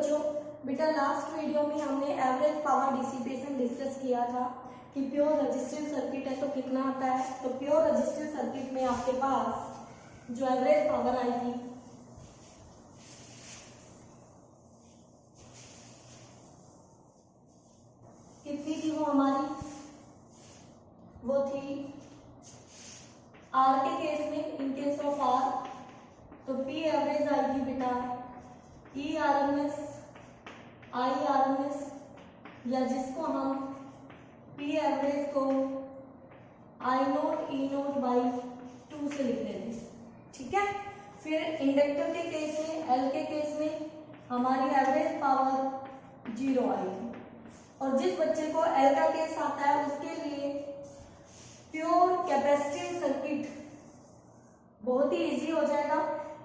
बच्चों, बेटा last video में हमने एवरेज पावर डिसिपेशन डिस्कस किया था कि प्योर रेजिस्टिव सर्किट है तो कितना आता है। तो प्योर रेजिस्टिव सर्किट में आपके पास जो एवरेज पावर आएगी कितनी थी, वो हमारी वो थी आर के केस में, इन केस ऑफ आर तो पी एवरेज आएगी बेटा E R M S I R M S, या जिसको हम पी एवरेज को I note E note by 2 से लिख देते हैं, ठीक है। फिर इंडक्टर के केस में, एल के केस में हमारी एवरेज पावर 0 आएगी। और जिस बच्चे को एल का केस आता है उसके लिए प्योर कैपेसिटिव सर्किट बहुत ही इजी हो जाएगा,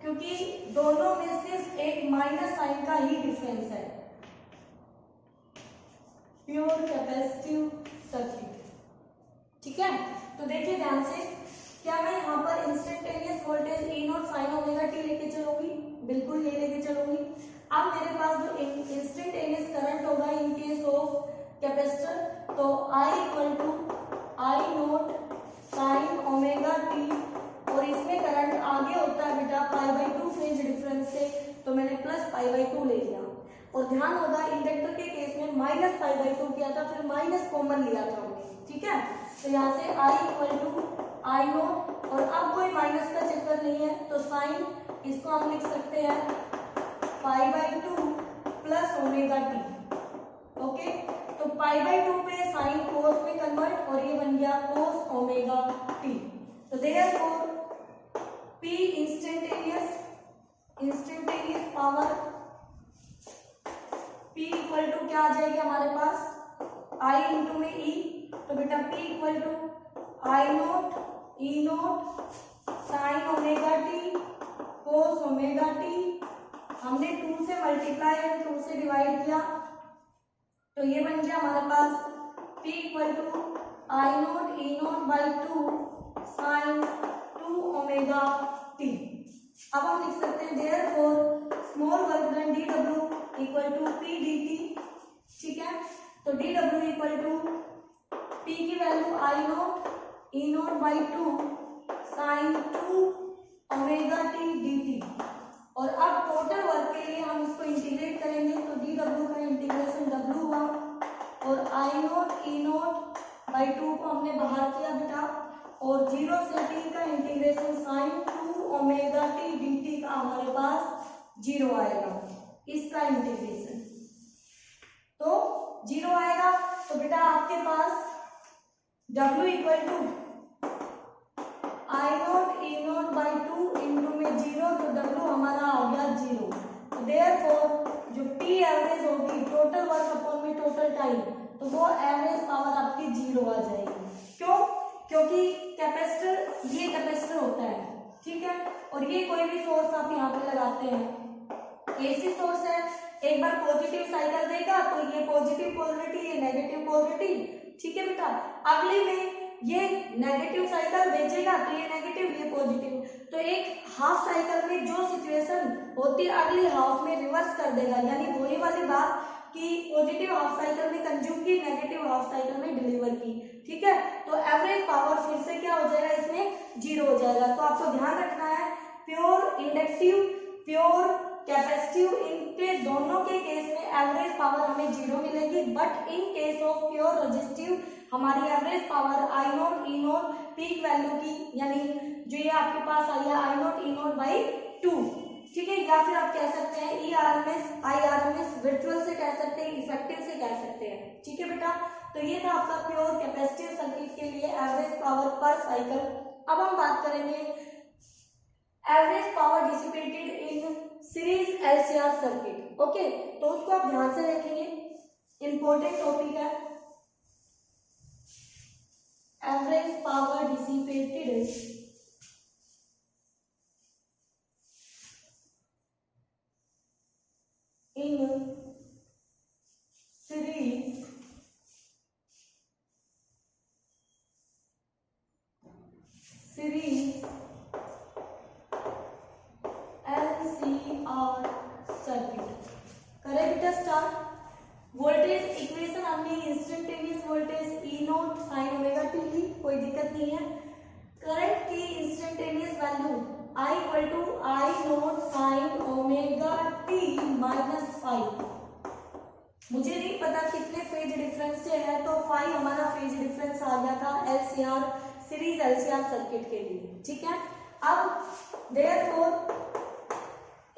क्योंकि दोनों में सिर्फ एक माइनस साइन का ही डिफरेंस है। प्योर कैपेसिटिव सर्किट, ठीक है। तो देखिए ध्यान से, क्या मैं यहाँ पर instantaneous voltage E not sign omega T लेके चलूंगी? बिल्कुल ये लेके चलूंगी। अब मेरे पास जो इंस्टेंटेनियस करंट होगा इन केस ऑफ कैपेसिटर, तो I equal to I note sine omega T, और इसमें करंट आगे होता है बेटा π/2 फेज डिफरेंस से, तो मैंने प्लस π/2 ले लिया। और ध्यान होगा इंडक्टर के केस में माइनस π/2 किया था, फिर माइनस कॉमन लिया था हमने, ठीक है। तो यहाँ से I equal to I nought, और अब कोई माइनस का चक्कर नहीं है तो साइन इसको हम लिख सकते हैं π/2 प्लस ओमेगा टी, ओके। तो π/2 पे साइन कोस में कन्वर्ट, और ये बन गया कोस ओमेगा टी। तो therefore P instantaneous power P equal to क्या आ जाएगी हमारे पास I इंटू में E, तो बेटा P equal to I note E note sine omega T cos omega T, हमने 2 से मल्टीप्लाई और 2 से डिवाइड किया, तो ये बन गया हमारे पास P equal to I note E note by 2 sine 2 omega T. अब हम लिख सकते हैं therefore small work done D W equal to P D T, ठीक है। तो D W equal to P की value I note E note by 2 sine 2 omega T D T. और अब टोटल वर्क के लिए हम इसको इंटीग्रेट करेंगे, तो डी डब्ल्यू का इंटीग्रेशन डब्ल्यू हुआ, और आई नोट ई नोट बाई 2 को हमने बाहर किया बेटा, और 0 से t का integration sine 2 omega T D T का हमारे पास 0 आएगा, इसका इंटीग्रेशन तो 0 आएगा। तो बेटा आपके पास W equal to I note E note by 2 into में 0, तो W हमारा आ गया 0। तो देयरफॉर जो P एवरेज होगी टोटल वर्क अपॉन में टोटल टाइम, तो वो एवरेज पावर आपकी 0 आ जाएगी। क्यों? क्योंकि कैपेसिटर, ये कैपेसिटर होता है, ठीक है, और ये कोई भी सोर्स आप यहाँ पे लगाते हैं, एसी सोर्स है, एक बार पॉजिटिव साइकिल देगा तो ये पॉजिटिव पोलरिटी, ये नेगेटिव पोलरिटी, ठीक है बेटा। अगले में ये नेगेटिव साइकिल भेजेगा तो ये नेगेटिव, ये पॉजिटिव, तो एक हाफ साइकिल में जो सिचुएशन होती है अगली हाफ में रिवर्स कर देगा, यानी वही वाली बात कि पॉजिटिव हाफ साइकिल में कंज्यूम की, नेगेटिव हाफ साइकिल में डिलीवर की, ठीक है। तो एवरेज पावर फिर से क्या हो जाएगा, इसमें 0 हो जाएगा। तो आपको ध्यान रखना है प्योर इंडक्टिव प्योर कैपेसिटिव, इनके दोनों के केस में एवरेज पावर हमें 0 मिलेगी, but in case of pure resistive हमारी average power I note E nought peak value की, यानी जो ये आपके पास आई है I note E note by 2, ठीक है। या फिर आप कह सकते हैं E R M S I R M S, virtual से कह सकते हैं, इफेक्टिव से कह सकते हैं, ठीक है बेटा। तो ये था आपका प्योर कैपेसिटिव सर्किट के लिए एवरेज पावर पर साइकिल। अब हम बात करेंगे average power dissipated in series LCR circuit, okay. तो उसको आप ध्यान से देखेंगे, इंपॉर्टेंट टॉपिक है average power dissipated in series LCR circuit, correct. Start. Voltage equation हमने instantaneous voltage E note sine omega T ली, कोई दिक्कत नहीं है। करंट की instantaneous value I equal to I note sine omega T minus 5। मुझे नहीं पता कितने फेज डिफरेंस से है, तो 5 हमारा फेज डिफरेंस आ गया था LCR सीरीज LCR सर्किट के लिए, ठीक है। अब therefore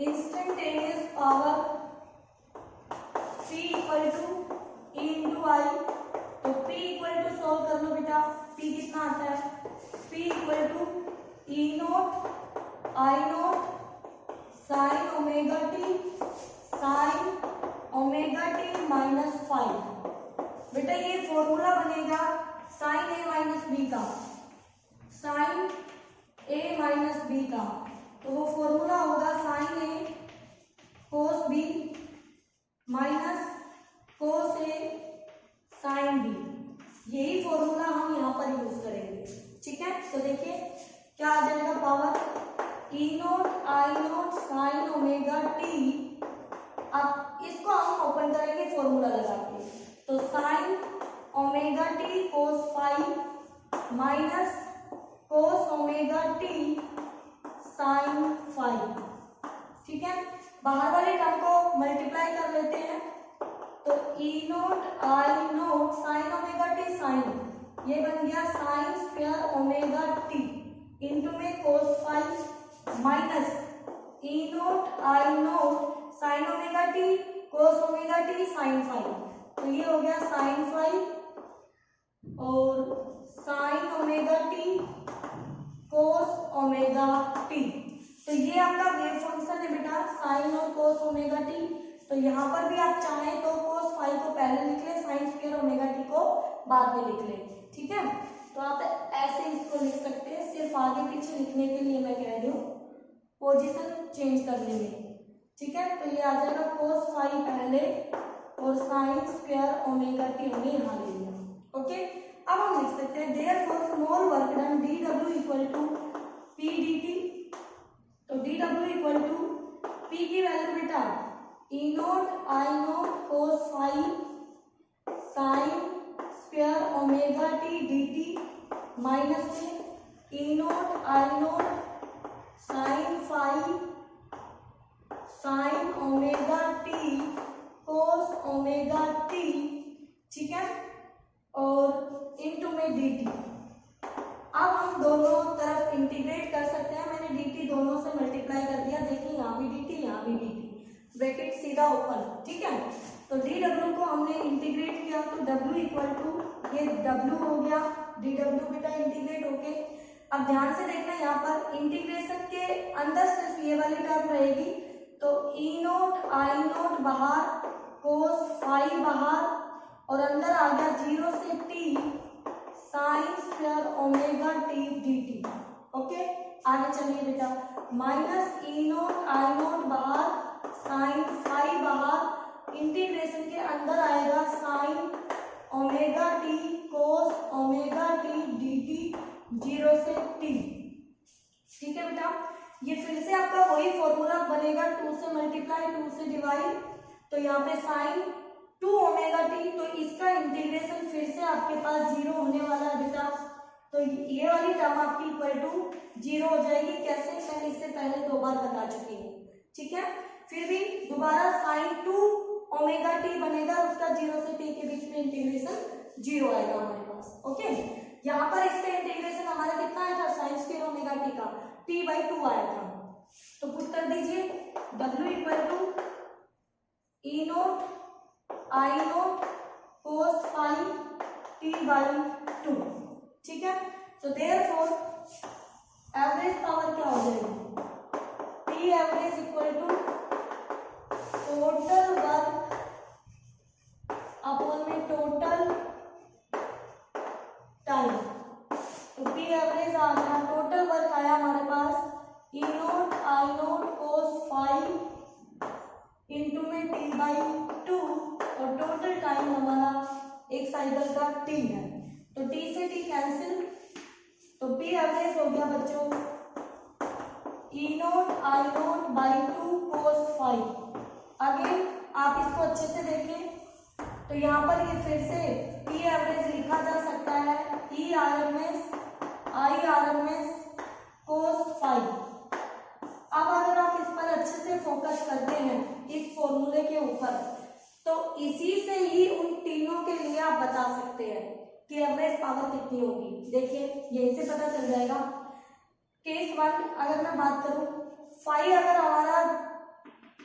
instantaneous power P equal to E into I, तो P इक्वल टू सॉल्व कर लो बेटा, P कितना आता है, P equal to E nought I note sine omega T minus 5। बेटा ये फॉर्मूला बनेगा साइन ए माइनस बी का, साइन ए माइनस बी का, तो वो फॉर्मूला होगा sine A cos B minus cos A sine B. यही फॉर्मूला हम यहाँ पर यूज करेंगे, ठीक है। तो देखिए क्या आ जाएगा, power E note I note sine omega T. अब इसको हम ओपन करेंगे फॉर्मूला लगा के, तो sine omega T cos 5 minus cos omega T sine 5, ठीक है। बाहर वाले टर्म को मल्टीप्लाई कर लेते हैं, तो E note I note sine omega T sine, ये बन गया sine square omega T into में cos 5 minus E note I note sine omega T cos omega T sine 5, तो ये हो गया साइन 5 और sine omega T cos omega T. तो ये आपका वेव फंक्शन है बेटा, साइन और कोस ओमेगा टी। तो यहाँ पर भी आप चाहें तो कोस 5 को पहले लिख ले, साइन स्क्वायर ओमेगा टी को बाद में लिख ले, ठीक है। तो आप ऐसे इसको लिख सकते हैं, सिर्फ आगे पीछे लिखने के लिए मैं कह रही हूँ, पोजीशन चेंज करने में, ठीक है। तो ये आ जाएगा कोस 5 पहले और साइन स्क्वायर ओमेगा टी हमने यहाँ ले लिया, ओके। अब हम लिख सकते हैं therefore small work done dw equal to p dt। तो dw इक्वल टू p की वैल्यू बेटा E note I note cos 5 sine square omega T dt minus में E note I note sine 5 sine omega T cos omega T, ठीक है, और into में dt। अब हम दोनों तरफ इंटीग्रेट कर सकते हैं, मैंने dt दोनों से मल्टीप्लाई कर दिया, देखिए यहाँ भी dt यहाँ भी dt, ब्रैकेट सीधा ओपन, ठीक है। तो dw को हमने इंटीग्रेट किया, तो w इक्वल टू ये w हो गया, dw बेटा इंटीग्रेट होके। अब ध्यान से देखना, यहाँ पर इंटीग्रेशन के अंदर सिर्फ ये वाली टर्म रहेगी, तो ई नोट आई नोट बाहर, कोस 5 बाहर, और अंदर आ गया 0 से t sign square omega T dt, okay. आगे चलिए बेटा, minus E note I note बाहर, साइन 5 बाहर, इंटीग्रेशन के अंदर आएगा sign omega T cos omega T dt 0 से t, ठीक है बेटा। ये फिर से आपका वही फॉर्मूला बनेगा, 2 से मल्टीप्लाई 2 से डिवाइड, तो यहाँ पे साइन 2 ओमेगा टी, तो इसका इंटीग्रेशन फिर से आपके पास 0 होने वाला है बेटा। तो ये वाली टर्म आपकी इक्वल टू 0 हो जाएगी। कैसे, मैं इससे पहले 2 बार बता चुकी हूँ, ठीक है। फिर भी दोबारा साइन 2 ओमेगा टी बनेगा, उसका 0 से t के बीच में इंटीग्रेशन 0 आएगा हमारे पास, ओके। यहाँ पर इसका इंटीग्रेशन हमारा कितना आया था, साइन स्क्वायर ओमेगा टी का t/2 आया था, तो पुट कर दीजिए w equal to E note I note cos 5 t/2, ठीक है। तो देयरफॉर एवरेज पावर क्या हो जाएगी, p average equal to total work upon में टोटल टाइम। तो p एवरेज आ गया, टोटल वर्क आया हमारे पास E note I note cos 5 into में t/2, और टोटल टाइम हमारा एक साइकिल का t है, तो t से t कैंसिल, तो p एवरेज हो गया बच्चों E note I naught by 2 cos 5, again आप इसको अच्छे से देखें तो यहाँ पर ये फिर से ई एवरेज लिखा जा सकता है E R M S I R M S cos five. अब अगर आप इस पर अच्छे से फोकस करते हैं इस फॉर्मूले के ऊपर, तो इसी से ही उन तीनों के लिए आप बता सकते हैं कि एवरेज पावर कितनी होगी। देखिए यहीं से पता चल जाएगा। केस 1 अगर मैं बात करूं, फाई अगर हमारा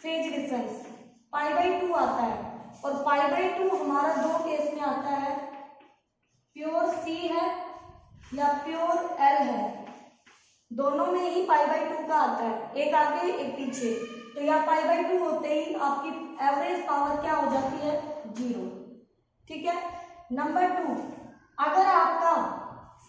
फेज डिफरेंस π/2 आता है और π/2 हमारा दो केस में आता है, प्योर सी है या प्योर एल है, दोनों में ही π/2 का आता है, एक आगे एक पीछे। तो यहाँ π/2 होते ही आपकी एवरेज पावर क्या हो जाती है, 0। ठीक है। नंबर 2, अगर आपका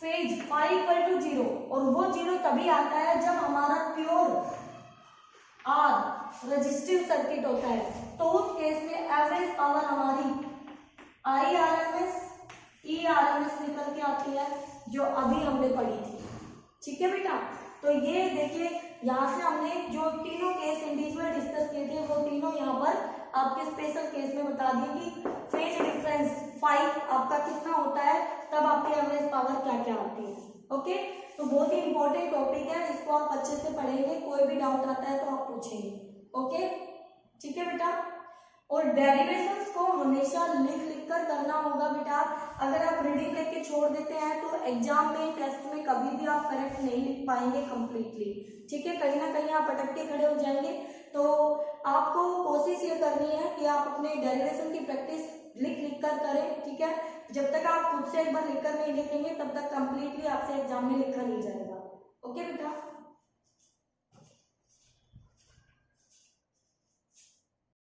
फेज φ = 0 और वो 0 तभी आता है जब हमारा प्योर आर रजिस्टिव सर्किट होता है, तो उस केस में एवरेज पावर हमारी IRMS ERMS निकल के आती है, जो अभी हमने पढ़ी थी। ठीक है बेटा, तो ये देखिए यहाँ से हमने जो तीनों केस इंडिविजुअल डिस्कस किए थे वो तीनों यहाँ पर आपके स्पेशल केस में बता दिए कि फेज डिफरेंस फाई आपका कितना होता है, तब आपकी एवरेज पावर क्या क्या आती है। ओके, तो बहुत ही इंपॉर्टेंट टॉपिक है, इसको आप अच्छे से पढ़ेंगे, कोई भी डाउट आता है तो आप पूछेंगे। ओके, ठीक है बेटा। और डेरिवेशंस को हमेशा लिख लिख कर करना होगा बेटा। अगर आप रीडिंग लेके छोड़ देते हैं तो एग्जाम में, टेस्ट में कभी भी आप करेक्ट नहीं लिख पाएंगे कंप्लीटली। ठीक है, कहीं ना कहीं आप अटक के खड़े हो जाएंगे। तो आपको कोशिश ये करनी है कि आप अपने डेरिवेशन की प्रैक्टिस लिख लिख कर करें। ठीक है, जब तक आप खुद से एक बार लिखकर नहीं लिखेंगे तब तक कंप्लीटली आपसे एग्जाम में लिखा नहीं जाएगा। ओके बेटा।